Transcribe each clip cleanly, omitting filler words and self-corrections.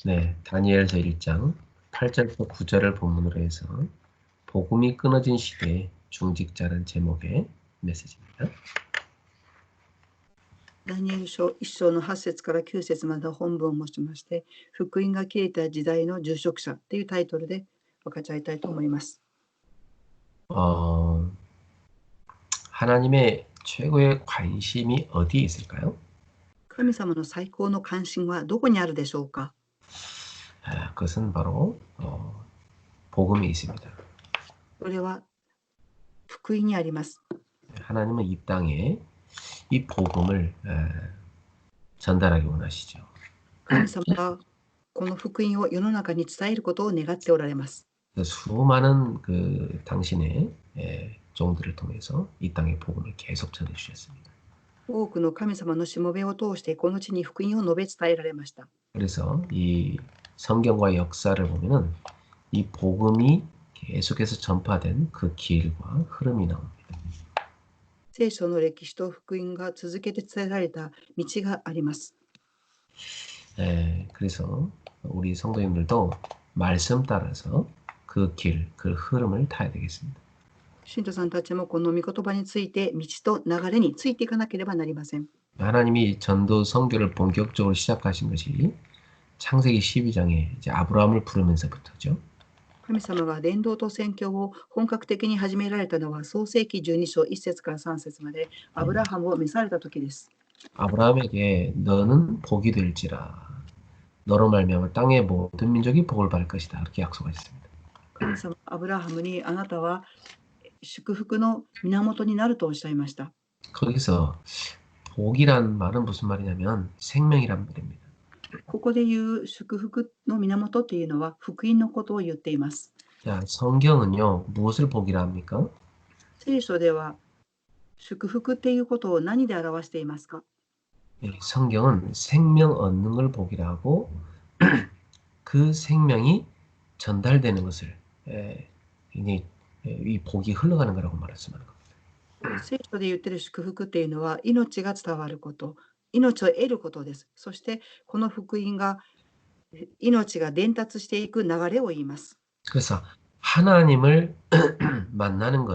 네, 다니엘서 1장 8절부터 9절을 본문으로 해서 복음이 끊어진 시대의 중직자라는 제목의 메시지입니다. ダニエル書1章の8節から9節までの本文を申しまして、福音が消えた時代の住職者というタイトルで分かち合いたいと思います。 하나님의 최고의 관심이 어디에 있을까요? 神様の最高の関心はどこにあるでしょうか。 그것은 바로 복음에 있습니다. それは福音にあります。 하나님은 이 땅에 이 복음을 전달하기 원하시죠. 神様がこの福音を世の中に伝えることを願っておられます。 수많은 당신의 종들을 통해서 이 땅에 복음을 계속 전해주셨습니다. 多くの神様のしもべを通してこの地に福音を述べ伝えられました。 그래서 이 성경과 역사를 보면은 이 복음이 계속해서 전파된 그 길과 흐름이 나옵니다. 聖書の歴史と福音が続けて伝えられた道があります。 그래서 우리 성도님들도 말씀 따라서 그 길, 그 흐름을 타야 되겠습니다. 信徒さんたちもこの御言葉について道と流れについていかなければなりません。 하나님이 전도 선교를 본격적으로 시작하신 것이 창세기 12장에 이제 아브라함을 부르면서부터죠. 神様が伝道と宣教を本格的に始められたのは創世記12章1節から3節までアブラハムを召された時です。 아브라함에게 너는 복이 될지라 너로 말미암아 땅의 모든 민족이 복을 받을 것이다. 그렇게 약속하셨습니다. 神様アブラハムにあなたは祝福の源になるとおっしゃいました。 거기서 복이란 말은 무슨 말이냐면 생명이란 말입니다. ここで言う祝福の源というのは福音のことを言っています。 자, 성경은요 무엇을 복이라 합니까? 聖書では祝福っていうことを何で表していますか。 성경은 생명 얻는 걸 복이라 하고 그 생명이 전달되는 것을 굉장히 이 복이 흘러가는 거라고 말씀하는 겁니다. 聖書で言っている祝福っていうのは命が伝わること、命を得ることです。そしてこの福音が命が伝達していく流れを言います。 그래서 하나님을 만나는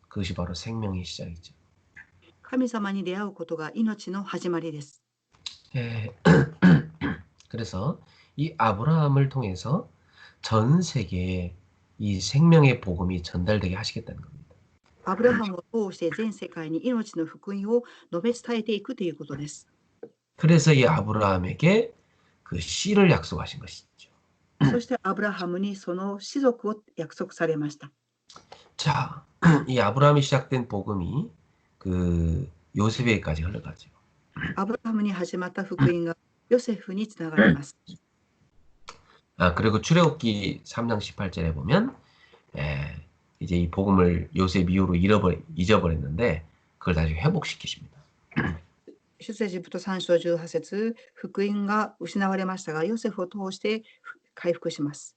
그것이 바로 생명의 시작이죠. 神様に出会うことが命の始まりです。 그래서 이 아브라함을 통해서 전 세계에 이 생명의 복음이 전달되게 하시겠다는 겁니다. アブラハムを通して全世界に命の福音を述べ伝えていくということです。 그래서 이 아브라함에게 그 씨를 약속하신 것이죠. そしてアブラハムにその子族を約束されました。 자, 이 아브라함이 시작된 복음이 그 요셉에게까지 흘러가죠. アブラハムに始まった福音がヨセフにつながります。 그리고 출애굽기 3장 18절에 보면 이제 이 복음을 요셉 이후로 잊어버렸는데 그걸 다시 회복시키십니다. 出エジプト3章18節、福音が失われましたが、ヨセフを通して回復します。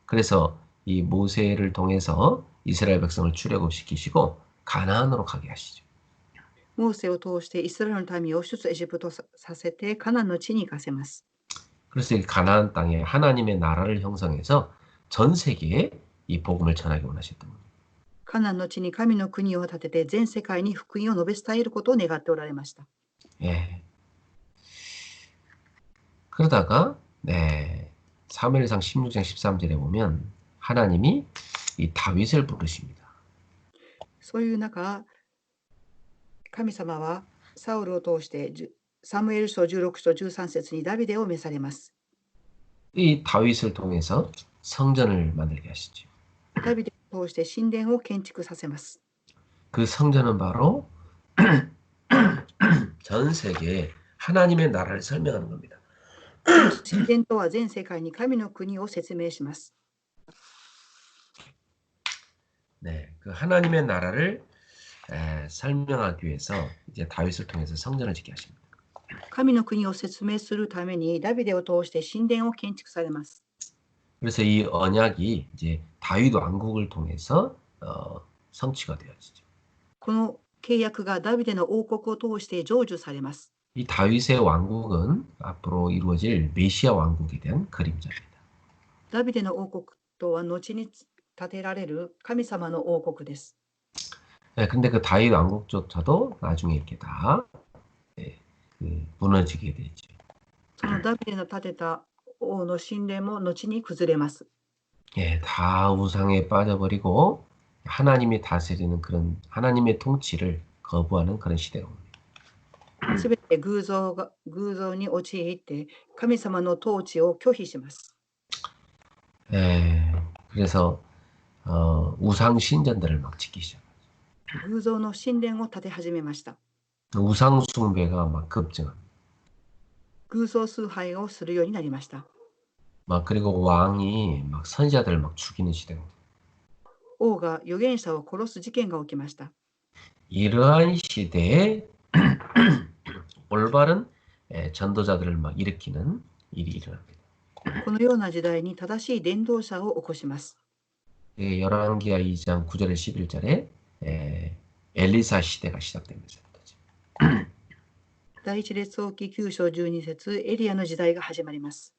그래서 이 모세를 통해서 이스라엘 백성을 출애굽시키시고 가나안으로 가게 하시죠. モーセを通してイスラエルの民を出エジプトさせてカナンの地に行かせます。 그래서 이 가나안 땅에 하나님의 나라를 형성해서 전 세계에 이 복음을 전하기 원하셨던 겁니다. カナンの地に神の国を建てて全世界に福音を述べ伝えることを願っておられました。 그러다가 사무엘상 16장 13절에 보면 하나님이 이 다윗을 부르십니다. そういう中、神様はサウルを通してサムエル書16章13節にダビデを召されます。 이 다윗을 통해서 성전을 만들게 하시죠. ダビデを通して神殿を建築させます。 그 성전은 바로 전 세계에 하나님의 나라를 설명하는 겁니다. 神殿とは全世界に神の国を説明します。 그 하나님의 나라를 설명하기 위해서 이제 다윗을 통해서 성전을 짓게 하십니다. 神の国を説明するためにダビデを通して神殿を建築されます。 그래서 이 언약이 이제 다윗 왕국을 통해서 성취가 되어지죠. この契約がダビデの王国を通して成就されます。이 다윗의 왕국은 앞으로 이루어질 메시아 왕국에 대한 그림자입니다. ダビデの王国とは後に建てられる神様の王国です。 네, 근데 그 다윗 왕국조차도 나중에 이렇게 다 무너지게 되죠. そのダビデの建てた王の神殿も後に崩れます。 예, 다 우상에 빠져버리고 하나님이 다스리는 그런 하나님의 통치를 거부하는 그런 시대가 옵니다. すべて偶像に陥って神様の統治を拒否します。 예, 그래서 우상 신전들을 막 짓기 시작합니다. 偶像の神殿を建て始めました。 우상 숭배가 막 급증합니다. 偶像崇拝をするようになりました。 막 그리고 왕이 막 선지자들을 막 죽이는 시대가 옵니다. 王が預言者を殺す事件が起きました。 이러한 시대에 올바른 전도자들을 막 일으키는 일이 일어납니다. このような時代に正しい伝道者を起こします。 열왕기하 2장 9절에 11절에 엘리사 시대가 시작됩니다. 第一列王記9章12節エリアの時代が始まります。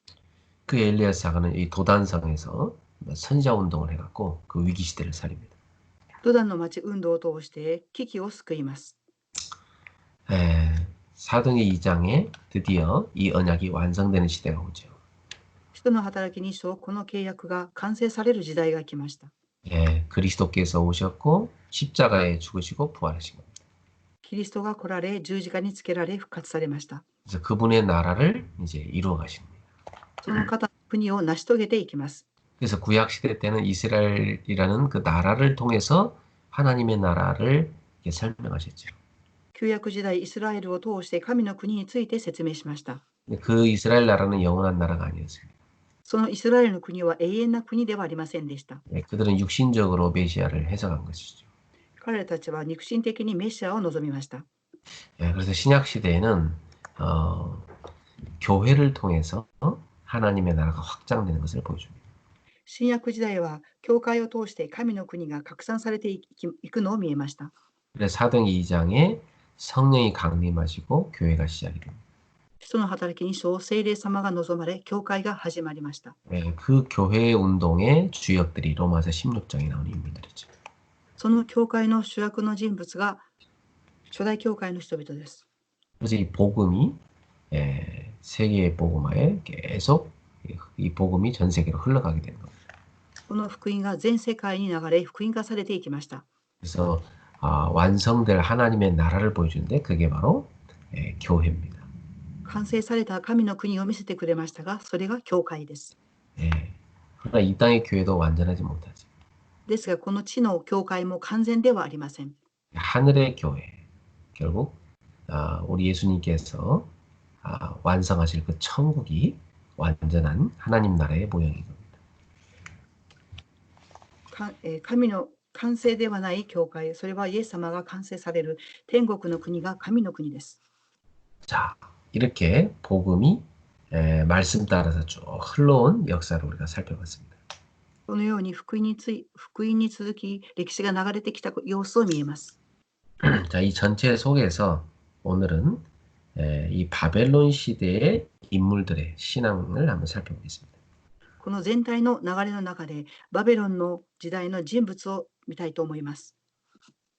그 엘리야사가는 이 도단성에서 선지자 운동을 해갖고 그 위기 시대를 살립니다. ドダンの町運動を通して危機を救います。 사도행전 2장에 드디어 이 언약이 완성되는 시대가 오죠. 使徒の働き2章、この契約が完成される時代が来ました。 그리스도께서 오셨고 십자가에 죽으시고 부활하신 겁니다. キリストが来られ、十字架につけられ、復活されました。 그래서 그분의 나라를 이제 이루어 가십니다. その方の国を成し遂げていきます。 그래서 구약 시대 때는 이스라엘이라는 그 나라를 통해서 하나님의 나라를 이렇게 설명하셨죠. 旧約時代、イスラエルを通して神の国について説明しました。 그 이스라엘 나라는 영원한 나라가 아니었습니다. そのイスラエルの国は永遠な国ではありませんでした。 그들은 육신적으로 메시아를 해석한 것이죠. 彼らたちは肉親的にメシアを望みました。 그래서 신약 시대에는 교회를 통해서 하나님의 나라가 확장되는 것을 보여줍니다. 新約時代は教会を通して神の国が拡散されていくのを見えました。 그래서 사도행전 2장에 성령이 강림하시고 교회가 시작이 됩니다. 使徒の働き2章、聖霊様が望まれ、教会が始まりました。 그 교회 운동의 주역들이 로마서 16장에 나오는 인물들이죠. その教会の主役の人物が初代教会の人々です。 그래서 이 복음이 세계의 복음화에 계속 이 복음이 전 세계로 흘러가게 되는 겁니다. この福音が全世界に流れ、福音化されていきました。 그래서 완성될 하나님의 나라를 보여주는데 그게 바로 교회입니다. 完成された神の国を見せてくれましたが、それが教会です。 그러나 이 땅의 교회도 완전하지 못하죠. ですが、この地の教会も完全ではありません。 하늘의 교회, 결국 우리 예수님께서 완성하실 그 천국이 완전한 하나님 나라의 모양인 겁니다. 神の完成ではない教会、それはイエス様が完成される天国の国が神の国です。 자, 이렇게 복음이 말씀 따라서 쭉 흘러온 역사를 우리가 살펴봤습니다. このように福音に続き歴史が流れてきた様子を見えます。 자, 이 전체 속에서 오늘은 이 바벨론 시대의 인물들의 신앙을 한번 살펴보겠습니다. この全体の流れの中でバベロンの時代の人物を見たいと思います。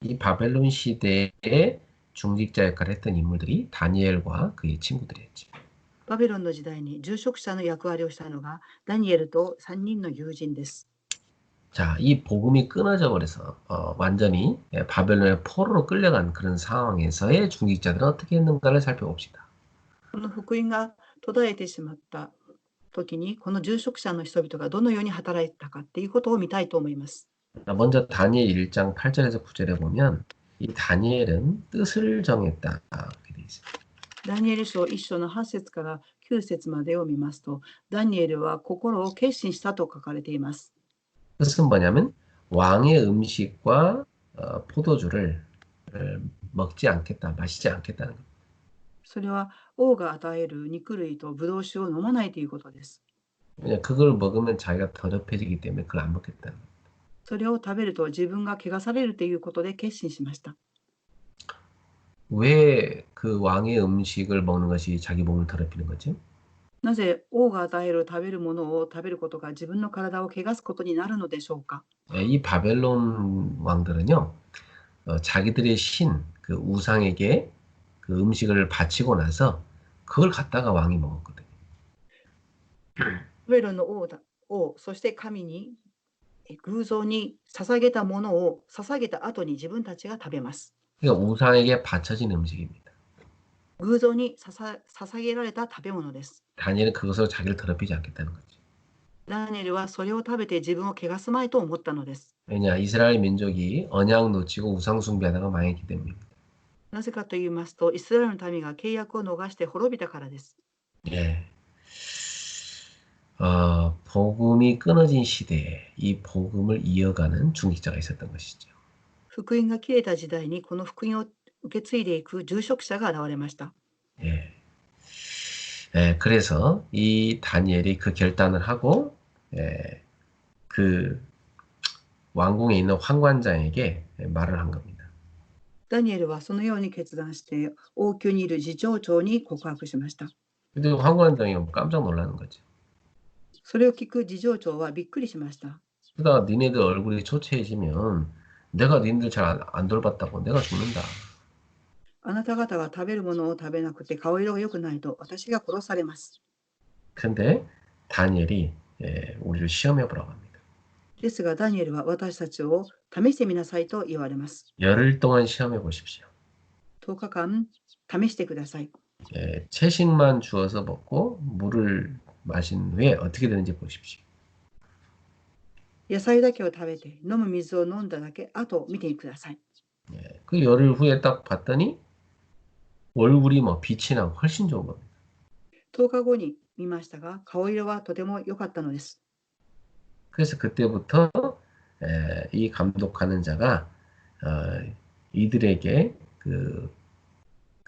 이 바벨론 시대의 중직자 역할을 했던 인물들이 다니엘과 그의 친구들이었죠. バベロンの時代に住職者の役割をしたのがダニエルと3人の友人です。 자, 이 복음이 끊어져 버려서 완전히 바벨론의 포로로 끌려간 그런 상황에서의 중직자들은 어떻게 했는가를 살펴봅시다. この福音が途絶えてしまった時にこの住職者の人々がどのように働いたかっていうことを見たいと思います。 먼저 다니엘 1장 8절에서 9절에 보면 이 다니엘은 뜻을 정했다. 이렇게 돼 있습니다. ダニエル書1章の8節から9節までを見ますと、ダニエルは心を決心したと書かれています。 뜻은 뭐냐면 왕의 음식과 포도주를 먹지 않겠다, 마시지 않겠다는 겁니다. それは王が与える肉類とブドウ酒を飲まないということです。 왜냐 그걸 먹으면 자기가 더럽혀지기 때문에 그걸 안 먹겠다는 겁니다. それを食べると自分が汚されるということで決心しました。왜 그 왕의 음식을 먹는 것이 자기 몸을 더럽히는 거지? なぜ王が与える食べるものを食べることが自分の体を汚すことになるのでしょうか。 이 바벨론 왕들은요, 자기들의 신, 그 우상에게 그 음식을 바치고 나서 그걸 갖다가 왕이 먹었거든요. バベロンの王、そして神に偶像に捧げたものを捧げた後に自分たちが食べます。 그러니까 우상에게 바쳐진 음식입니다. 偶像に捧げられた食べ物です。 다니엘은 그것으로 자기를 더럽히지 않겠다는 거죠. ダニエルはそれを食べて自分を汚すまいと思ったのです。 왜냐, 이스라엘 민족이 언약 놓치고 우상 숭배하다가 망했기 때문입니다. なぜかと言いますと、イスラエルの民が契約を逃して滅びたからです。 예. 복음이 끊어진 시대에 이 복음을 이어가는 중직자가 있었던 것이죠. 福音が切れた時代にこの福音を受け継いでいく住職者が現れました。 예. 그래서 이 다니엘이 그 결단을 하고 그 왕궁에 있는 환관장에게 말을 한 겁니다. ダニエルはそのように決断して王宮にいる次長長に告白しました。 근데 환관장이 깜짝 놀라는 거죠. それを聞く次長長はびっくりしました。 그러다가 니네들 얼굴이 초췌해지면 내가 니네들 잘 안 돌봤다고 내가 죽는다. あなた方が食べるものを食べなくて顔色が良くないと私が殺されます。 근데 다니엘이 우리를 시험해 보라고 합니다. ですがダニエルは私たちを試してみなさいと言われます。 열흘 동안 시험해 보십시오. 10日間試してください。 채식만 주어서 먹고 물을 마신 후에 어떻게 되는지 보십시오. 野菜だけを食べて飲む水を飲んだだけ後を見てください。 그 열흘 후에 딱 봤더니 얼굴이 뭐 빛이 나고 훨씬 좋은 겁니다. 10日後に見ましたが顔色はとても良かったのです。 그래서 그때부터 이 감독하는 자가 이들에게 그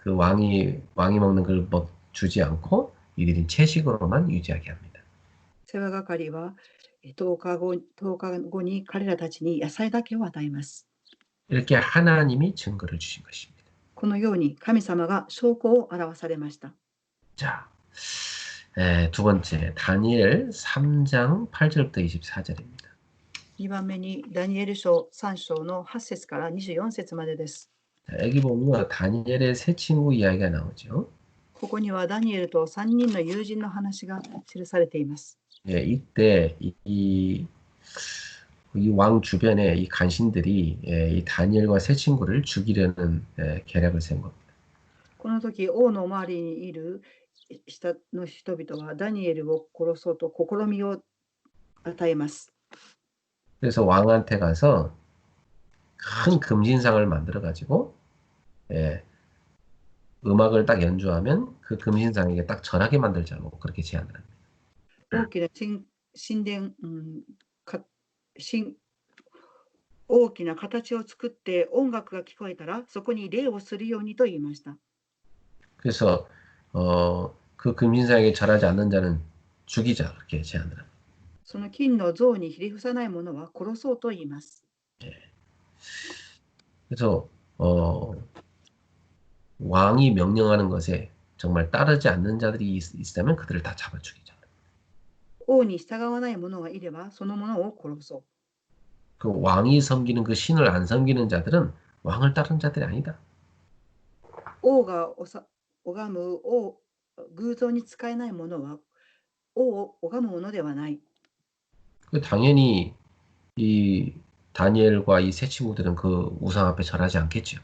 왕이 먹는 걸 주지 않고 이들이 채식으로만 유지하게 합니다. 世話係は10日後に彼らたちに野菜だけを与えます。 이렇게 하나님이 증거를 주신 것입니다. このように神様が証拠を表されました。 자, 두 번째 다니엘 3장 8절부터 24절입니다. 2番目にダニエル書3章の8節から24節までです。 여기 보면 다니엘의 세 친구 이야기가 나오죠. ここにはダニエルと3人の友人の話が記されています。 이때 이 왕 주변에 이 간신들이 이 다니엘과 세 친구를 죽이려는 계략을 세운 겁니다. この時、王の周りにいる下の人々はダニエルを殺そうと試みを与えます。 그래서 왕한테 가서 큰 금신상을 만들어 가지고 음악을 딱 연주하면 그 금신상에게 딱 절하게 만들자고 그렇게 제안을 합니다. 大きな神殿、大きな形を作って音楽が聞こえたらそこに礼をするようにと言いました。 그래서 그 금신상에게 절하지 않는 자는 죽이자 그렇게 제안을 합니다. その金の像にひれ伏さない者は殺そうと言います。 그래서 왕이 명령하는 것에 정말 따르지 않는 자들이 있다면 그들을 다 잡아 죽이자. 王に従わない者がいればその者を殺そう。 그 왕이 섬기는 그 신을 안 섬기는 자들은 왕을 따르는 자들이 아니다. 王が拝む偶像に使えない者は王を拝む者ではない。 당연히 이 다니엘과 이 세 친구들은 그 우상 앞에 절하지 않겠죠.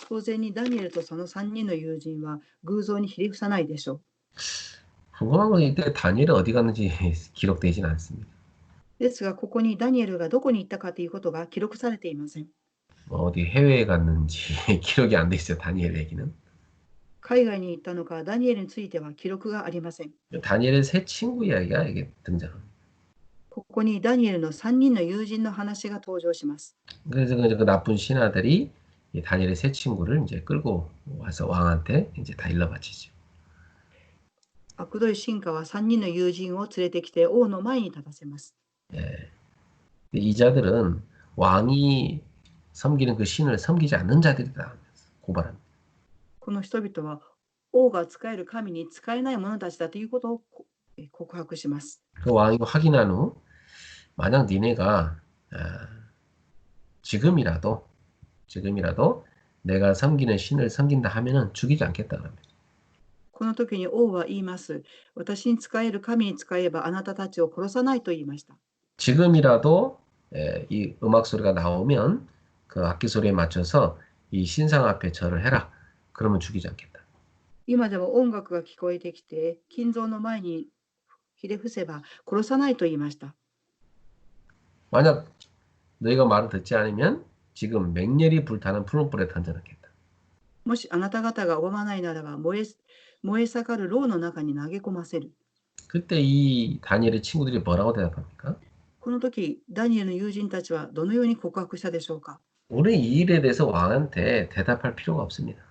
当然にダニエルとその3人の友人は偶像にひれ伏さないでしょう。 궁금한 건 이때 다니엘이 어디 갔는지 기록되지는 않습니다. ですがここにダニエルがどこに行ったかということが記録されていません。 어디 해외에 갔는지 기록이 안 돼 있어요. 다니엘 얘기는. 海外に行ったのかダニエルについては記録がありません。 다니엘의 세 친구 이야기가 이게 등장합니다. ここにダニエルの3人の友人の話が登場します。 그래서 그 나쁜 신하들이 이 다니엘의 세 친구를 이제 끌고 와서 왕한테 이제 다 일러 바치죠. 悪どい臣下は3人の友人を連れてきて王の前に立たせます。 이 자들은 왕이 섬기는 그 신을 섬기지 않는 자들이다 고발합니다. この人々は王が使える神に使えない者たちだということを告白します。 그 왕이 확인한 후 만약 니네가 아, 지금이라도 내가 섬기는 신을 섬긴다 하면은 죽이지 않겠다 그러면. この時に王は言います。私に使える神に使えばあなたたちを殺さないと言いました。 지금이라도 이 음악 소리가 나오면 그 악기 소리에 맞춰서 이 신상 앞에 절을 해라. 그러면 죽이지 않겠다. 今でも音楽が聞こえてきて、金像の前にひれ伏せば殺さないと言いました。 만약 너희가 말을 듣지 않으면 지금 맹렬히 불타는 푸른불에 던져넣겠다. もしあなた方が追わないならば燃え盛る牢の中に投げ込ませる。 그때 이 다니엘의 친구들이 뭐라고 대답합니까? この時、ダニエルの友人たちはどのように告白したでしょうか。 우리 이 일에 대해서 왕한테 대답할 필요가 없습니다.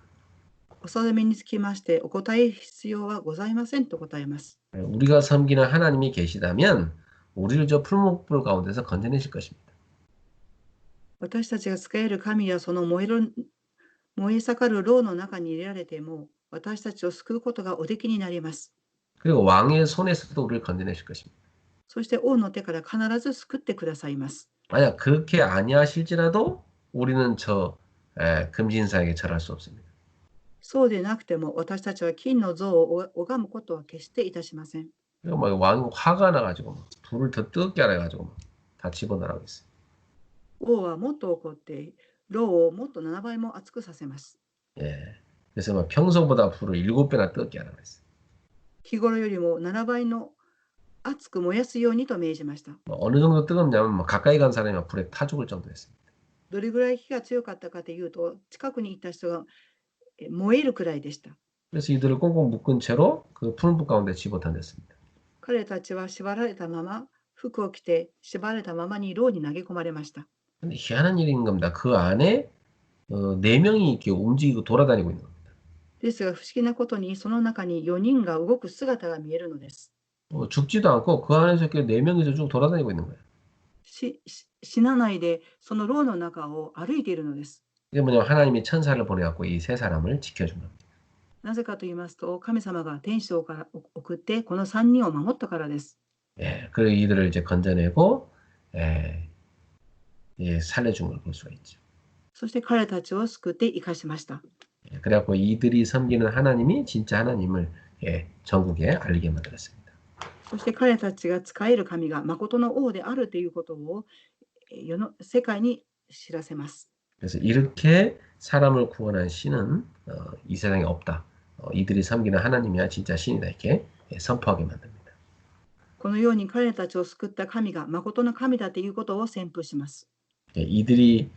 お定めにつきましてお答え必要はございませんと答えます。 우리가 섬기는 하나님이 계시다면 우리를 저 푸른불 가운데서 건져내실 것입니다. 私たちが使える神やその燃え盛る牢の中に入れられても、私たちを救うことがおできになります。 그리고 왕의 손에서도 우리를 건져내실 것입니다. そして王の手から必ず救ってくださいます。 만약 그렇게 아니하실지라도 우리는 저 금진사에게 절할 수 없습니다. そうでなくても私たちは金の像を拝むことは決していたしません。 그리고 막 왕이 화가 나가지고 막 불을 더 뜨겁게 하래가지고 다 집어넣으라고 했어요. 王はもっと怒って牢をもっと7倍も熱くさせます。 예. 그래서 막 평소보다 불을 7배나 뜨겁게 하라고 했어요. 日頃よりも7倍の熱く燃やすようにと命じました。 어느 정도 뜨겁냐면 막 가까이 간 사람이 막 불에 타 죽을 정도였습니다. どれぐらい火が強かったかというと、近くにいた人が燃えるくらいでした。 그래서 이들을 꽁꽁 묶은 채로 그 푸른 불 가운데 집어 던졌습니다. 彼たちは縛られたまま、服を着て縛られたままに牢に投げ込まれました。 근데 희한한 일인 겁니다. 그 안에 4명이 이렇게 움직이고 돌아다니고 있는 겁니다. ですが不思議なことにその中に4人が動く姿が見えるのです。 죽지도 않고 그 안에서 이렇게 4명이서 쭉 돌아다니고 있는 거예요. 死なないでその牢の中を歩いているのです。 이게 뭐냐면 하나님이 천사를 보내갖고 이 세 사람을 지켜준 겁니다. なぜかと言いますと、神様が天使を送ってこの3人を守ったからです。 예, 그리고 이들을 이제 건져내고 살려준 걸 볼 수가 있죠. そして彼たちを救って生かしました。 예, 그래갖고 이들이 섬기는 하나님이 진짜 하나님을 전국에 알리게 만들었습니다. そして彼たちが使える神が誠の王であるということを世界に知らせます。 그래서 이렇게 사람을 구원한 신은 이 세상에 없다. 이들이 섬기는 하나님이야 진짜 신이다 이렇게 선포하게 만듭니다. このように彼たちを救った神が誠の神だということを宣布します。 이들이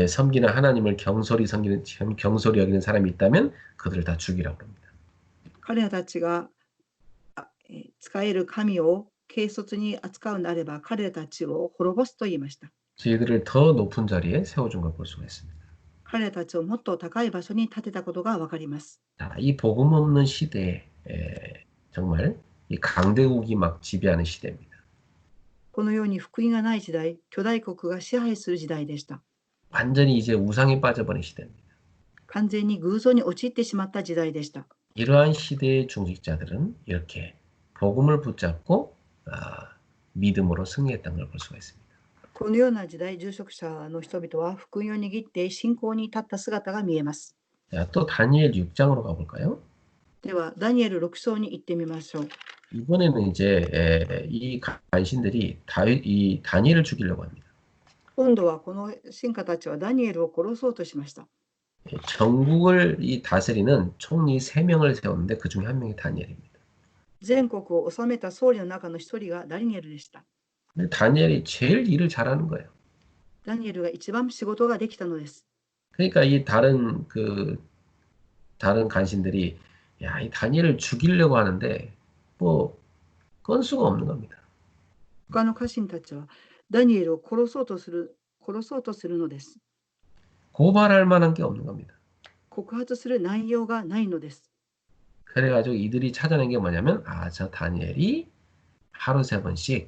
섬기는 하나님을 경솔히 여기는 사람이 있다면 그들을 다 죽이라고 합니다. 彼たちが使える神を軽率に扱うなれば彼たちを滅ぼすと言いました。 이들을 더 높은 자리에 세워준 걸 볼 수가 있습니다. 彼たちをもっと高い場所に立てたことがわかります。 자, 이 복음 없는 시대에 정말 이 강대국이 막 지배하는 시대입니다. このように福音がない時代、巨大国が支配する時代でした。 완전히 이제 우상에 빠져버린 시대입니다. 完全に偶像に陥ってしまった時代でした。 이러한 시대의 중직자들은 이렇게 복음을 붙잡고 믿음으로 승리했다는 걸 볼 수가 있습니다. このような時代、住職者の人々は福音を握って信仰に立った姿が見えます。 자, 또 다니엘 6장으로 가볼까요? では、ダニエル6章に行ってみましょう。 이번에는 이제 이 간신들이 이 다니엘을 죽이려고 합니다. 今度はこの臣下たちはダニエルを殺そうとしました。 전국을 이 다스리는 총리 3명을 세웠는데 그 중에 한 명이 다니엘입니다. 全国を治めた総理の中の一人がダニエルでした。 근데 다니엘이 제일 일을 잘하는 거예요. ダニエルが一番仕事ができたのです。 그러니까 이 다른 간신들이 야, 이 다니엘을 죽이려고 하는데 뭐 건수가 없는 겁니다. 他の家臣たちはダニエルを殺そうとするのです。 고발할 만한 게 없는 겁니다. 告発する内容がないのです。 그래가지고 이들이 찾아낸 게 뭐냐면 저 다니엘이 하루 3번씩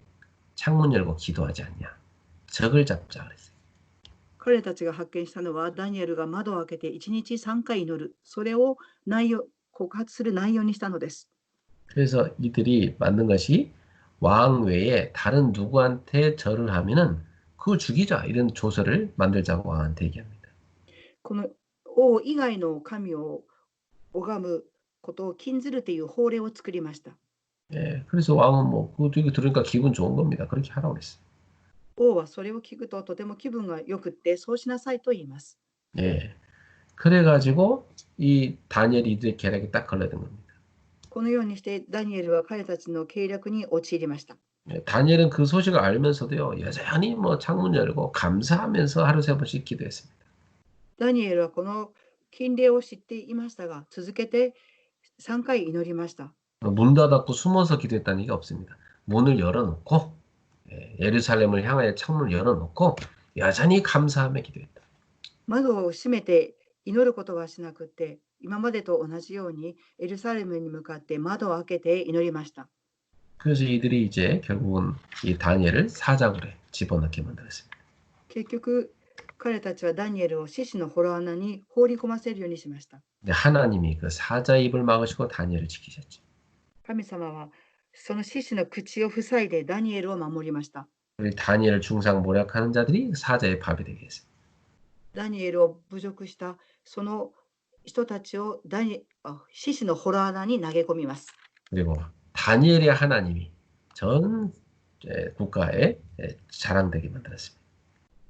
창문 열고 기도하지 않냐. 적을 잡자 그랬어요. 彼らたちが発見したのは、ダニエルが窓を開けて1日3回祈る。それを告発する内容にしたのです。 그래서 이들이 만든 것이 왕 외에 다른 누구한테 절을 하면은 그거 죽이자 이런 조서를 만들자고 왕한테 얘기합니다. この王以外の神を拝むことを禁ずるという法令を作りました。 예, 그래서 왕은 뭐 그거 이거 들으니까 기분 좋은 겁니다. 그렇게 하라고 그랬어요. 王はそれを聞くととても気分が良くって、そうしなさいと言います。 예, 그래가지고 이 다니엘이 이들의 계략에 딱 걸려든 겁니다. このようにしてダニエルは彼たちの計略に陥りました。 예, 다니엘은 그 소식을 알면서도요 여전히 뭐 창문 열고 감사하면서 하루 세 번씩 기도했습니다. ダニエルはこの禁令を知っていましたが、続けて3回祈りました。 문 닫았고 숨어서 기도했다는 얘기가 없습니다. 문을 열어놓고 예루살렘을 향하여 창문을 열어놓고 여전히 감사하며 기도했다. 窓を閉めて祈ることはしなくて、今までと同じようにエルサレムに向かって窓を開けて祈りました。 그래서 이들이 이제 결국은 이 다니엘을 사자굴에 집어넣게 만들었습니다. 結局、彼たちはダニエルを獅子の洞穴に放り込ませるようにしました。 근데 하나님이 그 사자의 입을 막으시고 다니엘을 지키셨죠. 神様はその獅子の口を塞いでダニエルを守りました。 우리 다니엘을 중상 모략하는 자들이 사자의 밥이 되게 했습니다. ダニエルを侮辱したその人たちを獅子の洞穴に投げ込みます。 그리고 다니엘의 하나님이 전 국가에 자랑되게 만들었습니다.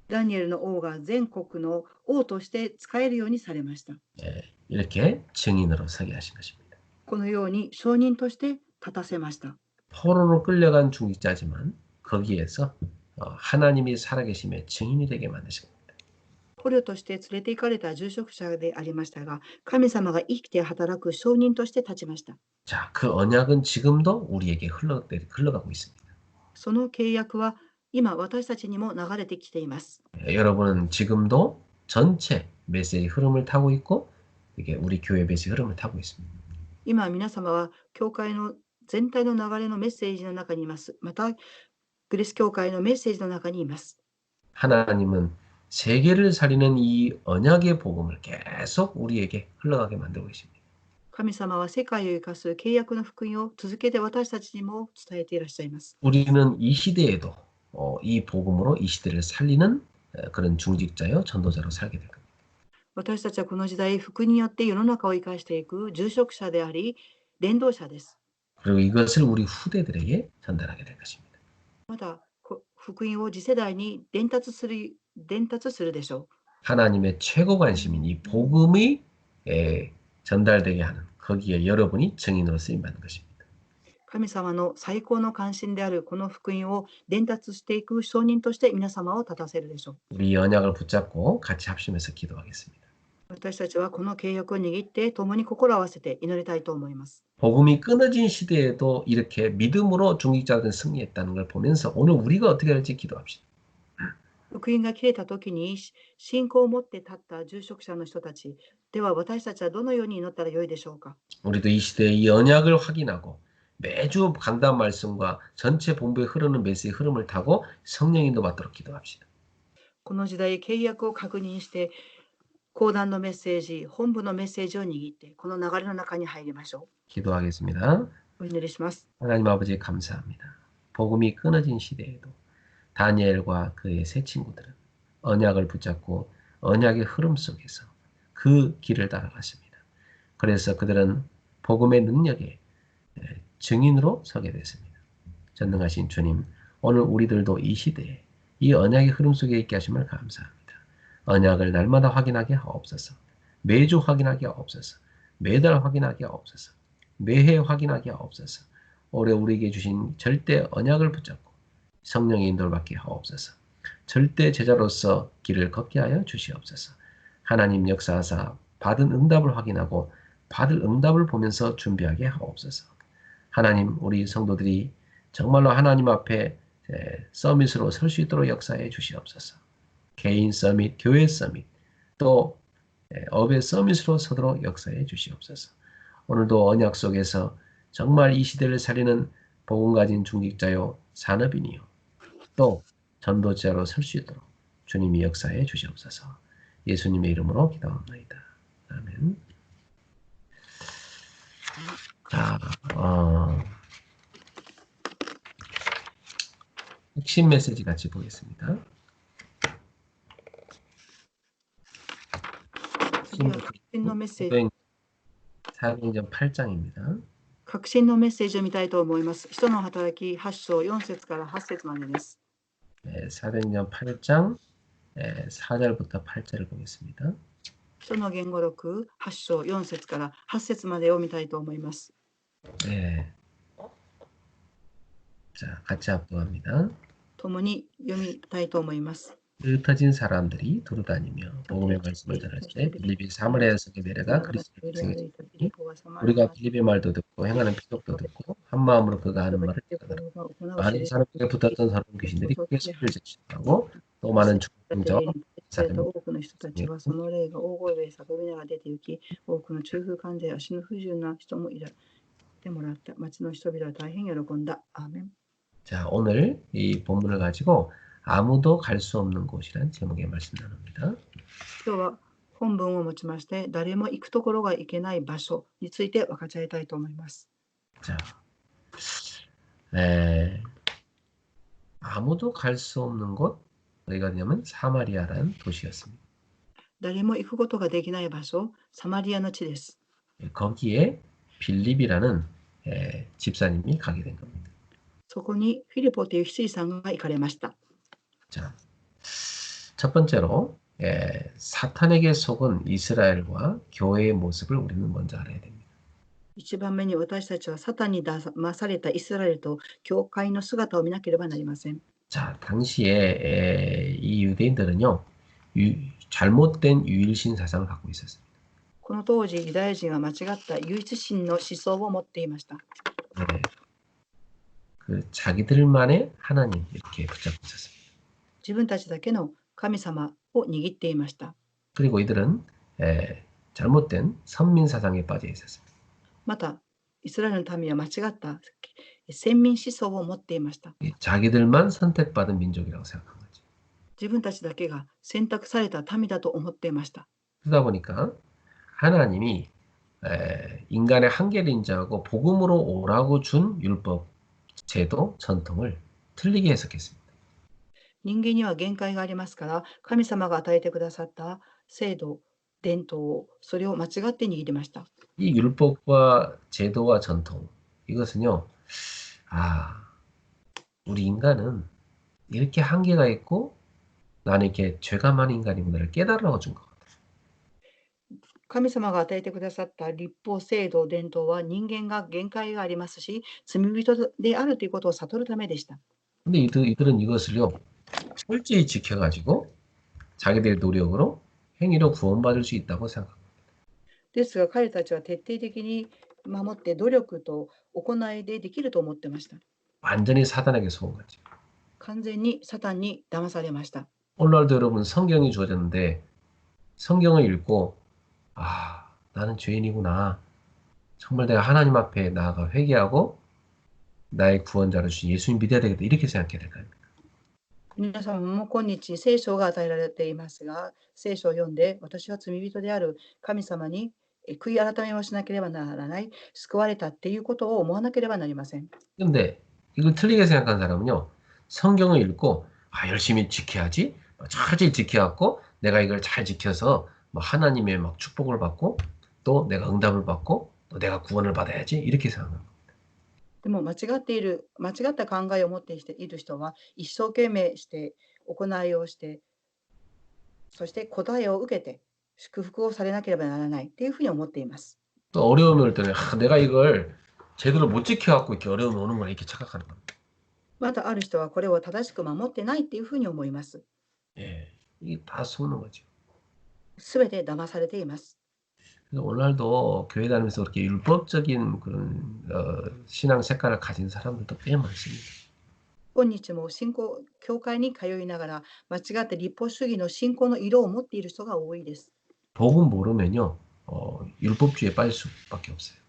ダニエルの王が全国の王として使えるようにされました。 이렇게 증인으로 서게 하신 것입니다. このように証人として立たせました。 포로로 끌려간 중직자지만 거기에서 하나님이 살아계심의 증인이 되게 만드신 겁니다. 捕虜として連れて行かれた住職者でありましたが、神様が生きて働く証人として立ちました。 자, 그 언약은 지금도 우리에게 흘러가고 있습니다. その契約は今私たちにも流れてきています。 여러분은 지금도 전체 메시지 흐름을 타고 있고 이게 우리 교회 메시지 흐름을 타고 있습니다. 今皆様は教会の全体の流れのメッセージの中にいます。またグリス教会のメッセージの中にいます。 하나님은 세계를 살리는 이 언약의 복음을 계속 우리에게 흘러가게 만들고 계십니다. 神様は世界を生かす契約の福音を続けて私たちにも伝えていらっしゃいます。 우리는 이 시대에도 이 복음으로 이 시대를 살리는 그런 중직자요 전도자로 살게 될 겁니다. 私たちはこの時代、福音によって世の中を生かしていく住職者であり、伝道者です。 그리고 이것을 우리 후대들에게 전달하게 될 것입니다. また、福音を次世代に伝達するでしょう。 하나님의 최고 관심인 이 복음이 전달되게 하는 거기에 여러분이 증인으로 쓰임 받는 것입니다. 神様の最高の関心であるこの福音を伝達していく証人として皆様を立たせるでしょう。 우리 언약을 붙잡고 같이 합심해서 기도하겠습니다. 私たちはこの契約を握って共に心を合わせて祈りたいと思います。 복음이 끊어진 시대에도 이렇게 믿음으로 중직자들은 승리했다는 걸 보면서 오늘 우리가 어떻게 할지 기도합시다. 福音が切れた時に信仰を持って立った住職者の人たちでは私たちはどのように祈ったらよいでしょうか。 우리도 이 시대의 이 언약을 확인하고 매주 강단 말씀과 전체 본부에 흐르는 메시지의 흐름을 타고 성령 인도 받도록 기도합시다. この時代、契約を確認して講談のメッセージ、本部のメッセージを握ってこの流れの中に入りましょ 기도하겠습니다. う。お祈りします。 하나님 아버지 감사합니다. 복음이 끊어진 시대에도 다니엘과 그의 세 친구들은 언약을 붙잡고 언약의 흐름 속에서 그 길을 따라갔습니다. 그래서 그들은 복음의 능력에 증인으로 서게 됐습니다. 전능하신 주님, 오늘 우리들도 이 시대에 이 언약의 흐름 속에 있게 하심을 감사합니다. 언약을 날마다 확인하게 하옵소서. 매주 확인하게 하옵소서. 매달 확인하게 하옵소서. 매해 확인하게 하옵소서. 올해 우리에게 주신 절대 언약을 붙잡고 성령의 인도를 받게 하옵소서. 절대 제자로서 길을 걷게 하여 주시옵소서. 하나님 역사하사 받은 응답을 확인하고 받을 응답을 보면서 준비하게 하옵소서. 하나님, 우리 성도들이 정말로 하나님 앞에 서밋으로 설 수 있도록 역사해 주시옵소서. 개인 서밋, 교회 서밋, 또 업의 서밋으로 서도록 역사해 주시옵소서. 오늘도 언약 속에서 정말 이 시대를 살리는 복음 가진 중직자요 산업인이요 또 전도자로 설 수 있도록 주님이 역사해 주시옵소서. 예수님의 이름으로 기도합니다. 아멘. 자, 핵심 메시지 같이 보겠습니다. 핵심 次は確信のメッセージ。 사도행전 8장입니다. 確信のメッセージを見たいと思います。使徒の働き8章4節から8節までです。 네, 사도행전 8장 4절부터 8절을 보겠습니다. 使徒の言語録8章4節から8節までを見たいと思います。 네. 자, 같이 합독합니다. 共に読みたいと思います。 흩어진 사람들이 두루다니며 복음의 말씀을 들을 때 빌립이 사마리아성에 내려가 그리스도를 증거했으니 우리가 빌립의 말도 듣고 행하는 표적도 듣고 한 마음으로 그가 하는 말을 듣더라. 많은 사람에게 붙었던 사람 귀신들이 크게 소리를 제출하고 또 많은 중풍자와 多くの人たちはその霊が大声で叫びながら出て行き、多くの中風患者や足の不自由な人もいてもらった。町の人々は大変喜んだ。アーメン。 자, 오늘 이 본문을 가지고 아무도 갈 수 없는 곳이란 제목의 말씀 나눕니다. 今日は本文をもちまして、誰も行くところが行けない場所について分かち合いたいと思います。 자, 아무도 갈 수 없는 곳, 어디가 되냐면 사마리아라는 도시였습니다. 誰も行くことができない場所、サマリアの地です。 거기에 빌립이라는 집사님이 가게 된 겁니다. そこにフィリポという執事さんが行かれました。 자, 첫 번째로 사탄에게 속은 이스라엘과 교회의 모습을 우리는 먼저 알아야 됩니다. 一番目に私たちはサタンに騙されたイスラエルと教会の姿を見なければなりません。 자, 당시에 이 유대인들은요, 잘못된 유일신 사상을 갖고 있었습니다. この当時、ユダヤ人は間違った唯一神の思想を持っていました。 네, 그 자기들만의 하나님 이렇게 붙잡고 있었습니다. 自分たちだけの神様を握っていました。 그리고 이들은 잘못된 선민 사상에 빠져 있었습니다. また、イスラエルの民は間違った先民思想を持っていました。 자기들만 선택받은 민족이라고 생각한 거죠. 自分たちだけが選択された民だと思っていました。 그러다 보니까 하나님이 인간의 한계를 인정하고 복음으로 오라고 준 율법, 제도, 전통을 틀리게 해석했습니다. 人間には限界がありますから、神様が与えてくださった制度、伝統をそれを間違って握りました。 이 율법과 제도와 전통, 이것은요, 우리 인간은 이렇게 한계가 있고 나는 이렇게 죄가 많은 인간이구나를 깨달아 준 것 같아요. 神様が与えてくださった立法、制度、伝統は人間が限界がありますし、罪人であるということを悟るためでした。 근데 이들은 이것을요, 철저히 지켜가지고 자기들의 노력으로 행위로 구원받을 수 있다고 생각합니다. ですが彼たちは徹底的に守って努力と行いでできると思ってました。 완전히 사단에게 속은 거죠. 完全にサタンに騙されました。 오늘날도 여러분 성경이 주어졌는데 성경을 읽고 나는 죄인이구나. 정말 내가 하나님 앞에 나아가 회개하고 나의 구원자로 주신 예수님 믿어야 되겠다. 이렇게 생각해야 될까요? 皆様も今日聖書が与えられていますが、聖書を読んで私は罪人である神様に悔い改めをしなければならない、救われたっていうことを思わなければなりません。 근데 이걸 틀리게 생각한 사람은요, 성경을 읽고 열심히 지켜야지, 철저히 지켜갖고 내가 이걸 잘 지켜서 하나님의 막 축복을 받고 또 내가 응답을 받고 또 내가 구원을 받아야지 이렇게 생각합니다. でも間違った考えを持っている人は一生懸命して行いをして、そして答えを受けて祝福をされなければならないっていうふうに思っています。 또 어려움이 올 때는 내가 이걸 제대로 못 지켜갖고 이렇게 어려움이 오는 거라 이렇게 착각하는 겁니다. またある人はこれを正しく守ってないっていうふうに思います。 이게 다 속는 거죠. すべて騙されています。 그래서 오늘날도 교회 다니면서 그렇게 율법적인 그런 신앙 색깔을 가진 사람들도 꽤 많습니다. 今日も教会に通いながら間違った立法主義の信仰の色を持っている人が多いです。 복음 모르면요, 율법주의에 빠질 수밖에 없어요.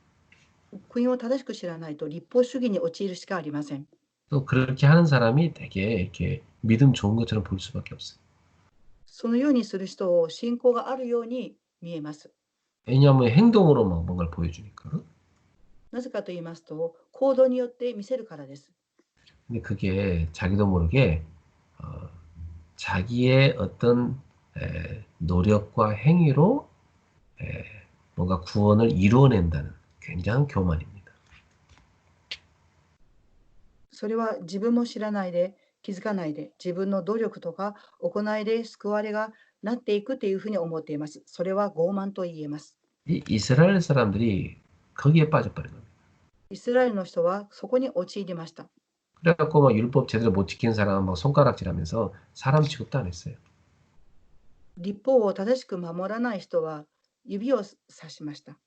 福音を正しく知らないと立法主義に陥るしかありません。 또 그렇게 하는 사람이 되게 이렇게 믿음 좋은 것처럼 보일 수밖에 없어요. そのようにする人を信仰があるように見えます。 왜냐하면 행동으로 막 뭔가를 보여주니까. なぜかと言いますと、行動によって見せるからです。 근데 그게 자기도 모르게 어, 자기의 어떤 노력과 행위로 뭔가 구원을 이루어낸다는 굉장한 교만입니다. それは自分も知らないで、気づかないで、自分の努力とか行いで救われがなっていくというふうに思っています。それは傲慢と言えます。 이 이스라엘 사람들이 거기에 빠져버린 겁니다. イスラエルの人はそこに陥りました。 그래갖고 막 율법 제대로 못 지킨 사람 막 손가락질하면서 사람 취급도 안 했어요. 立法を正しく守らない人は指をさしました。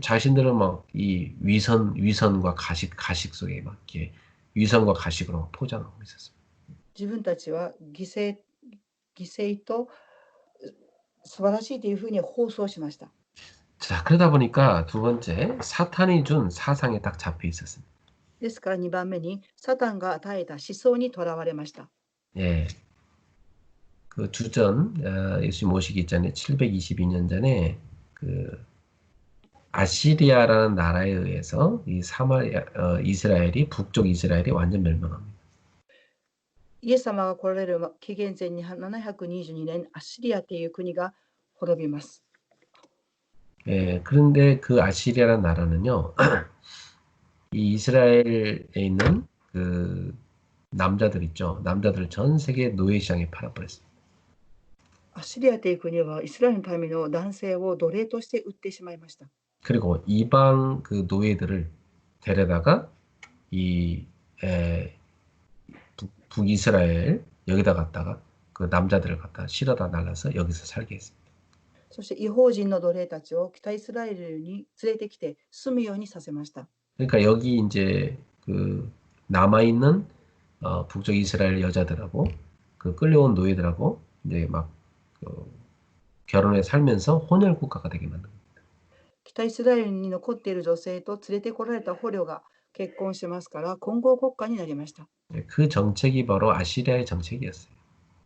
자신들은 막 이 위선과 가식 속에 막 이렇게 위선과 가식으로 막 포장하고 있었어요. 自分たちは犠牲と素晴らしいというふうに放送しました。 자, 그러다 보니까 두 번째 사탄이 준 사상에 딱 잡혀 있었습니다. ですから2番目にサタンが与えた思想にとらわれました。 예. 그 주전 예수님 오시기 전에 722년 전에 그 아시리아라는 나라에 의해서 이 이스라엘이 북쪽 이스라엘이 완전 멸망합니다. イエス様が来られる紀元前に722年、アッシリアという国が滅びます。 예, 그런데 그 아시리아라는 나라는요, 이 이스라엘에 있는 그 남자들 있죠. 남자들을 전 세계 노예 시장에 팔아버렸습니다. アッシリアという国はイスラエルの民の男性を奴隷として売ってしまいました。 그리고 이방 그 노예들을 데려다가 이 북이스라엘 여기다 갖다가 그 남자들을 갖다 실어다 날라서 여기서 살게 했습니다. そして違法人の奴隷たちを北イスラエルに連れてきて住むようにさせました。 그러니까 여기 이제 그 남아 있는 북쪽 이스라엘 여자들하고 그 끌려온 노예들하고 이제 막 결혼해 살면서 혼혈 국가가 되게 만든 겁니다. 北イスラエルに残っている女性と連れてこられた捕虜が結婚しますから混合国家になりました。 그 정책이 바로 아시리아의 정책이었어요.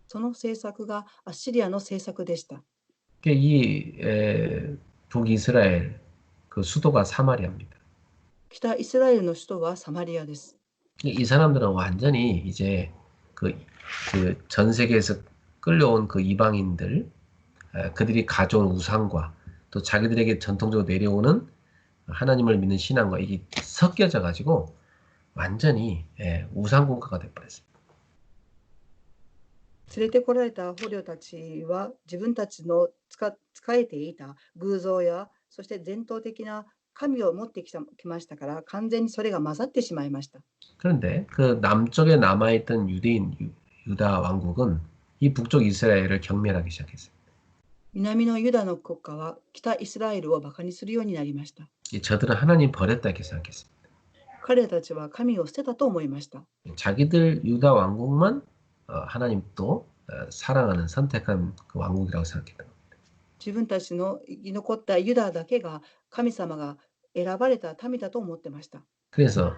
その政策がアッシリアの政策でした。 이 북이스라엘 그 수도가 사마리아입니다. 北イスラエルの首都はサマリアです。 이 사람들은 완전히 이제 그 전 세계에서 끌려온 그 이방인들 그들이 가져온 우상과 또 자기들에게 전통적으로 내려오는 하나님을 믿는 신앙과 이게 섞여져 가지고 완전히 우상 국가가 돼버렸습니다. 連れてこられた捕虜たちは自分たちの使えていた偶像やそして伝統的な神を持ってきましたから完全にそれが混ざってしまいました。 그런데 그 남쪽에 남아있던 유다 왕국은 이 북쪽 이스라엘을 경멸하기 시작했어요. 南のユダの国家は北イスラエルをバカにするようになりました。 저들은 하나님 버렸다 이렇게 생각했습니다. 彼たちは神を捨てたと思いました。 자기들 유다 왕국만 하나님 또 사랑하는 선택한 그 왕국이라고 생각했던 겁니다. 自分たちの生き残ったユダだけが神様が選ばれた民だと思ってました。 그래서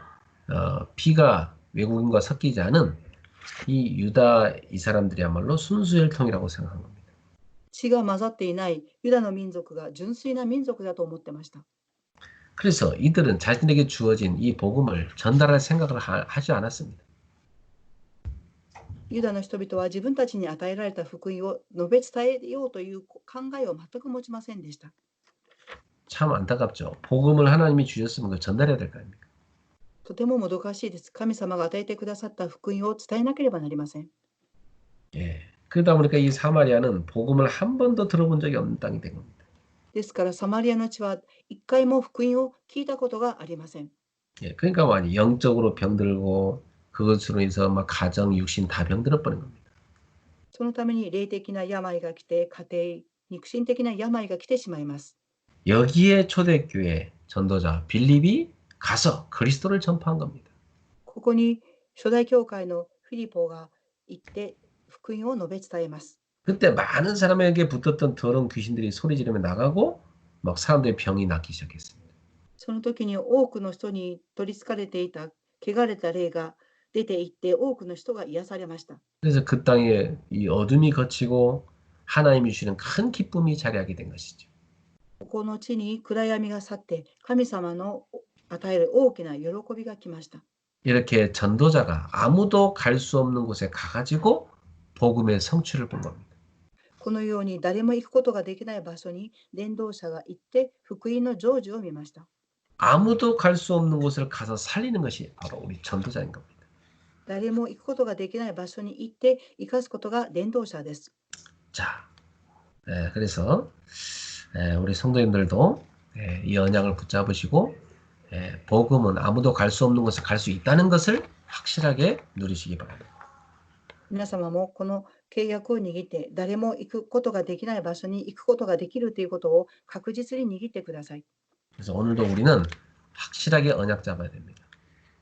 피가 외국인과 섞이지 않은 이 유다 이 사람들이야말로 순수혈통이라고 생각한 겁니다. 血が混ざっていないユダの民族が純粋な民族だと思ってました。 그래서 이들은 자신에게 주어진 이 복음을 전달할 생각을 하지 않았습니다. ユダの人々は自分たちに与えられた福音を述べ伝えようという考えを全く持ちませんでした。 참 안타깝죠. 복음을 하나님이 주셨으면 그걸 전달해야 될 거 아닙니까? とてももどかしいです。神様が与えてくださった福音を伝えなければなりません。 예. 그러다 보니까 이 사마리아는 복음을 한 번도 들어본 적이 없는 땅이 된 겁니다. ですからサマリアの地は一回も福音を聞いたことがありません。 예. 그러니까 많이 영적으로 병들고 그것으로 인해서 막 가정, 육신 다 병들어 버린 겁니다. そのために霊的な病が来て、家庭、肉親的な病が来てしまいます。 여기에 초대교회 전도자 빌립이 가서 그리스도를 전파한 겁니다. ここに初代教会のフィリポが行って福音を述べ伝えます。 그때 많은 사람에게 붙었던 더러운 귀신들이 소리 지르며 나가고 막 사람들의 병이 낫기 시작했습니다. その時に多くの人に取り憑かれていた汚れた霊が出て行って多くの人が癒されました。 그래서 그 땅에 이 어둠이 걷히고 하나님이 주시는 큰 기쁨이 자리하게 된 것이죠. ここの地に暗闇が去って、神様の与える大きな喜びが来ました。 이렇게 전도자가 아무도 갈 수 없는 곳에 가가지고 복음의 성취를 본 겁니다. このように誰も行くことができない場所に伝道者が行って福音の成就を見ました。 아무도 갈 수 없는 곳을 가서 살리는 것이 바로 우리 전도자인 겁니다. 誰も行くことができない場所に行って生かすことが伝道者です。 자, 그래서 우리 성도님들도 이 언약을 붙잡으시고 복음은 아무도 갈 수 없는 곳에 갈 수 있다는 것을 확실하게 누리시기 바랍니다. 皆様もこの契約を握って誰も行くことができない場所に行くことができるということを確実に握ってください。 그래서 오늘도 우리는 확실하게 언약 잡아야 됩니다.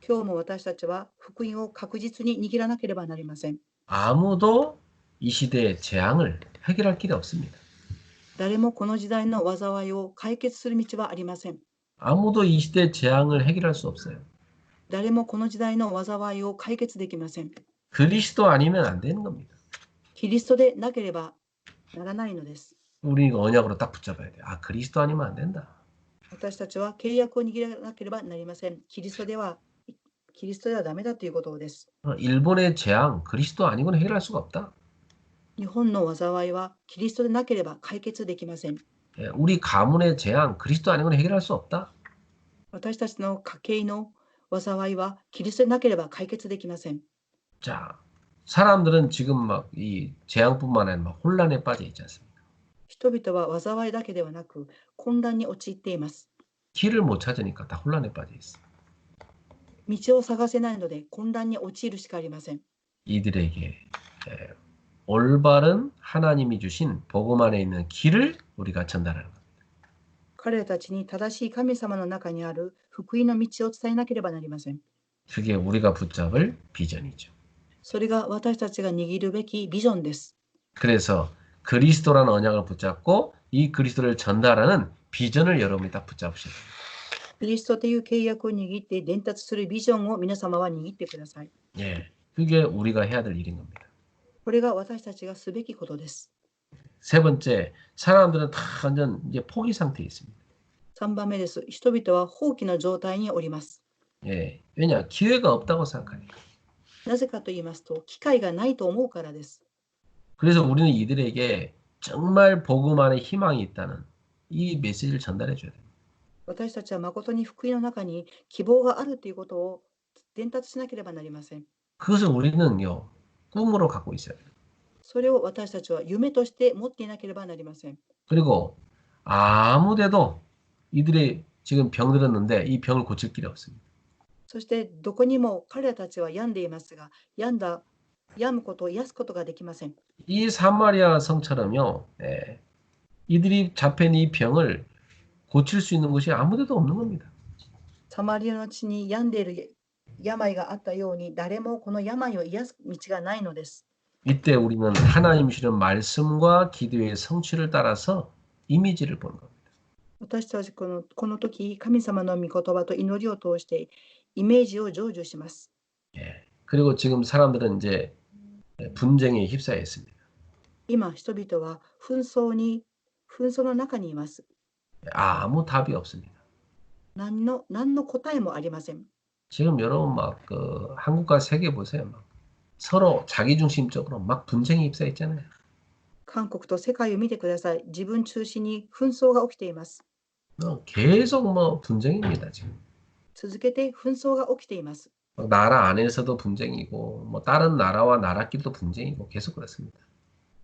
今日も私たちは福音を確実に握らなければなりません。 아무도 이 시대의 재앙을 해결할 길이 없습니다. 誰もこの時代の災いを解決する道はありません。 아무도 이 시대의 재앙을 해결할 수 없어요. 誰もこの時代の災いを解決できません。 그리스도 아니면 안 되는 겁니다. キリストでなければならないのです。 우리 이거 언약으로 딱 붙잡아야 돼요. 아, 그리스도 아니면 안 된다. 私たちは契約を握らなければなりません。キリストではダメだということです。 일본의 재앙, 그리스도 아니고는 해결할 수가 없다. 日本の災いはキリストでなければ解決できません。 우리 가문의 재앙, 그리스도 아니고는 해결할 수 없다. 私たちの家計の災いはキリストでなければ解決できません。 자, 사람들은 지금 막 이 재앙뿐만 아니라 막 혼란에 빠져 있지 않습니까? 人々は災いだけではなく混乱に陥っています。 길을 못 찾으니까 다 혼란에 빠져 있어. 道を探せないので混乱に陥るしかありません。 이들에게 올바른 하나님이 주신 복음 안에 있는 길을 우리가 전달하는 겁니다. 彼らたちに正しい神様の中にある福音の道を伝えなければなりません。 그게 우리가 붙잡을 비전이죠. それが私たちが握るべきビジョンです。 그래서 그리스도라는 언약을 붙잡고 이 그리스도를 전달하는 비전을 여러분이 딱 붙잡으셔야 돼요. キリストという契約を握って伝達するビジョンを皆様は握ってください。 예, 그게 우리가 해야 될 일인 겁니다. これが私たちがすべきことです。 세 번째, 사람들은 다 완전 이제 포기 상태에 있습니다. 3番目です。人々は放棄の状態におります。 예, 왜냐 기회가 없다고 생각하니까. なぜかと言いますと、機会がないと思うからです。 그래서 우리는 이들에게 정말 복음 안에 희망이 있다는 이 메시지를 전달해 줘야 돼요. 私たちは誠に福音の中に希望があるということを伝達しなければなりません。 그것을 우리는요 꿈으로 갖고 있어야 돼요. それを私たちは夢として持っていなければなりません。 그리고 아무데도 이들이 지금 병들었는데 이 병을 고칠 길이 없습니다. そしてどこにも彼らたちは病んでいますが、病むことを癒すことができません。 이 사마리아 성처럼요, 이들이 잡힌 이 병을 고칠 수 있는 곳이 아무데도 없는 겁니다. サマリアの地に病んでいる病があったように、誰もこの病を癒す道がないのです。 이때 우리는 하나님 주시는 말씀과 기도의 성취를 따라서 이미지를 보는 겁니다. 私たちこの時、神様の御言葉と祈りを通してイメージを成就します。 그리고 지금 사람들은 이제 분쟁에 휩싸여 있습니다. 今、人々は紛争の中にいます。 아무 답이 없습니다. 何の答えもありません。 지금 여러분 막 한국과 세계 보세요. 막 서로 자기중심적으로 막 분쟁에 휩싸여 있잖아요. 韓国と世界を見てください。自分中心に紛争が起きています。 계속 뭐 분쟁입니다 지금. 続けて紛争が起きています。 나라 안에서도 분쟁이고 뭐 다른 나라와 나라끼리도 분쟁이고 계속 그렇습니다.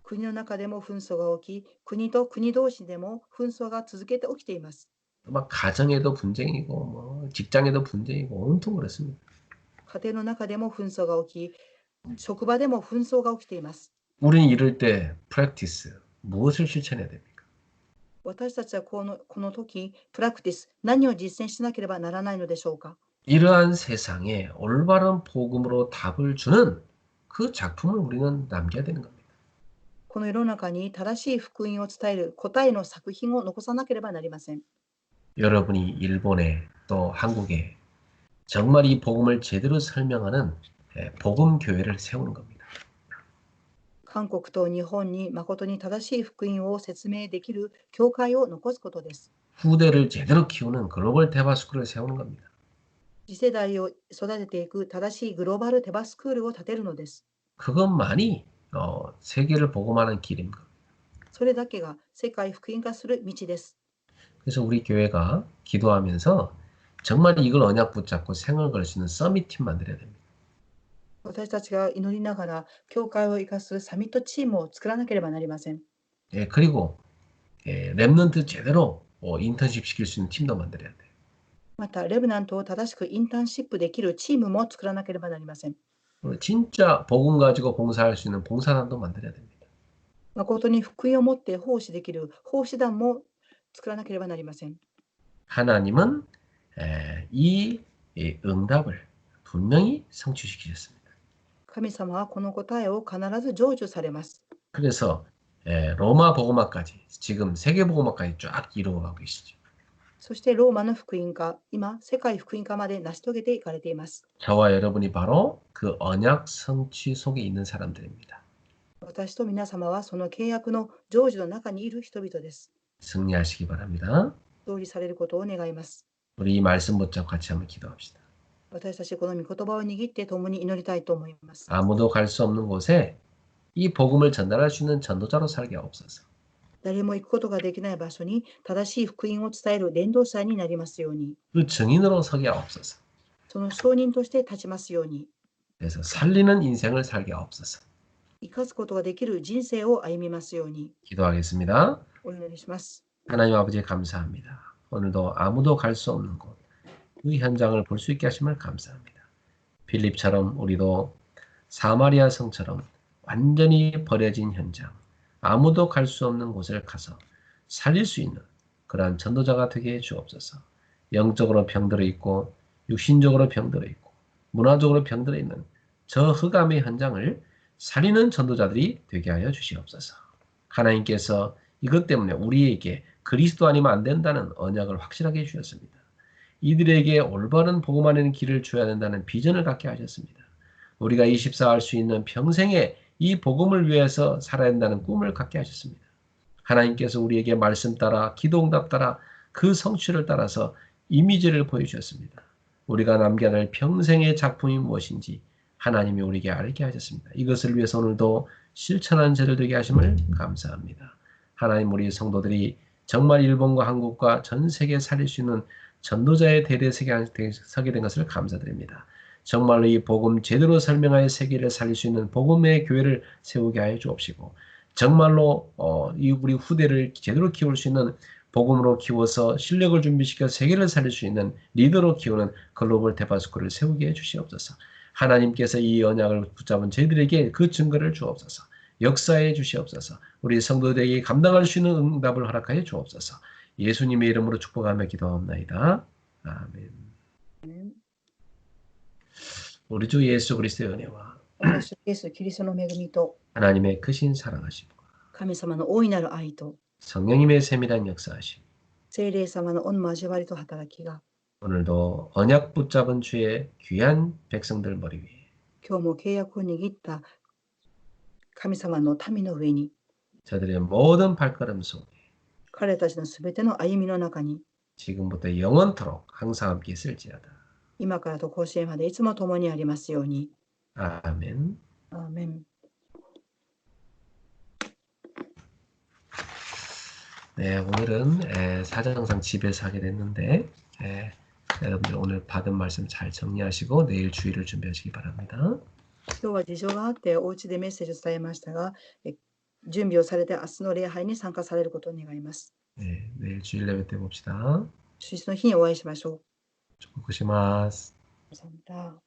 国の中でも紛争が起き、国と国同士でも紛争が続けて起きています。 막 가정에도 분쟁이고 뭐 직장에도 분쟁이고 온통 그렇습니다. 家庭の中でも紛争が起き、職場でも紛争が起きています。 우리는 이럴 때 프랙티스 무엇을 실천해야 됩니까? 私たちはこの時、プラクティス、何を実践しなければならないのでしょうか。 이러한 세상에 올바른 복음으로 답을 주는 그 작품을 우리는 남겨야 되는 겁니다. この世の中に正しい福音を伝える答えの作品を残さなければなりません。 여러분이 일본에 또 한국에 정말 이 복음을 제대로 설명하는 복음 교회를 세우는 겁니다. 韓国と日本に誠に正しい福音を説明できる教会を残すことです。 후대를 제대로 키우는 글로벌 대화 스쿨을 세우는 겁니다. 次世代を育てていく正しいグローバルテバスクールを建てるのです。 그것만이 세계를 복음하는 길인 겁니다. それだけが世界福音化する道です。 그래서 우리 교회가 기도하면서 정말 이걸 언약 붙잡고 생을 걸 수 있는 서밋팀 만들어야 됩니다. 私たちが祈りながら教会を生かすサミットチームを作らなければなりません。 예, 그리고 랩넌트 제대로 인턴십 시킬 수 있는 팀도 만들어야 돼요. また、レブナントを正しくインターンシップできるチームも作らなければなりません。 진짜 복음 가지고 봉사할 수 있는 봉사단도 만들어야 됩니다. 誠に福音を持って奉仕できる奉仕団も作らなければなりません。 하나님은 이 응답을 분명히 성취시키셨습니다. 神様はこの答えを必ず成就されます。 그래서 로마 복음화까지 지금 세계 복음화까지 쫙 이루어가고 계시죠. そしてローマの福音化、今世界福音化まで成し遂げていかれています。 저와 여러분이 바로 그 언약 성취 속에 있는 사람들입니다. 私と皆様はその契約の成就の中にいる人々です。 승리하시기 바랍니다. 勝利されることを願います。 우리 이 말씀 붙잡고 같이 한번 기도합시다. 私たちこの御言葉を握って共に祈りたいと思います。 아무도 갈 수 없는 곳에 이 복음을 전달할 수 있는 전도자로 살게 하옵소서. 誰も行くことができない場所に正しい福音を伝える伝道者になりますように、 그 증인으로 서게 하옵소서. その証人として立ちますように、 그래서 살리는 인생을 살게 하옵소서. 生かすことができる人生を歩みますように 기도하겠습니다. お祈りします。 하나님 아버지 감사합니다. 오늘도 아무도 갈 수 없는 곳, 그 현장을 볼 수 있게 하심을 감사합니다. 빌립처럼 우리도 사마리아 성처럼 완전히 버려진 현장, 아무도 갈 수 없는 곳을 가서 살릴 수 있는 그러한 전도자가 되게 해 주옵소서. 영적으로 병들어 있고 육신적으로 병들어 있고 문화적으로 병들어 있는 저 흑암의 현장을 살리는 전도자들이 되게 하여 주시옵소서. 하나님께서 이것 때문에 우리에게 그리스도 아니면 안 된다는 언약을 확실하게 주셨습니다. 이들에게 올바른 복음하는 길을 줘야 된다는 비전을 갖게 하셨습니다. 우리가 24 할 수 있는 평생에 이 복음을 위해서 살아야 한다는 꿈을 갖게 하셨습니다. 하나님께서 우리에게 말씀 따라 기도응답 따라 그 성취를 따라서 이미지를 보여주셨습니다. 우리가 남겨야 할 평생의 작품이 무엇인지 하나님이 우리에게 알게 하셨습니다. 이것을 위해서 오늘도 실천한 저를 되게 하심을 감사합니다. 하나님 우리 성도들이 정말 일본과 한국과 전 세계에 살릴 수 있는 전도자의 대대에 서게 된 것을 감사드립니다. 정말로 이 복음 제대로 설명하여 세계를 살릴 수 있는 복음의 교회를 세우게 하여 주옵시고 정말로 이 우리 후대를 제대로 키울 수 있는 복음으로 키워서 실력을 준비시켜 세계를 살릴 수 있는 리더로 키우는 글로벌 대바스코를 세우게 해 주시옵소서. 하나님께서 이 언약을 붙잡은 저희들에게 그 증거를 주옵소서. 역사해 주시옵소서. 우리 성도들에게 감당할 수 있는 응답을 허락하여 주옵소서. 예수님의 이름으로 축복하며 기도합나이다. 아멘. 우리 주 예수 그리스도의 은혜와 私、イエス・キリストの恵みと 하나님의 크신 사랑하심과 神様の大いなる愛と 성령님의 세밀한 역사하심 聖霊様の御交わりと働きが 오늘도 언약 붙잡은 주의 귀한 백성들 머리 위에 今日も契約を握った神様の民の上に 저들의 모든 발걸음 속에 彼たちのすべての歩みの中に 지금부터 영원토록 항상 함께 있을지어다. 今からと甲子園までいつも共にありますように。 아멘. アーメン。 네, 오늘은 사정상 집에서 하게 됐는데 여러분들 오늘 받은 말씀 잘 정리하시고 내일 주일을 준비하시기 바랍니다. 今日は事情があってお家でメッセージを伝えましたが、準備をされて明日の礼拝に参加されることを願います。 네, 내일 주일 예배 때 봅시다. 主日の日にお会いしましょう。 축복하시마스. 감사합니다.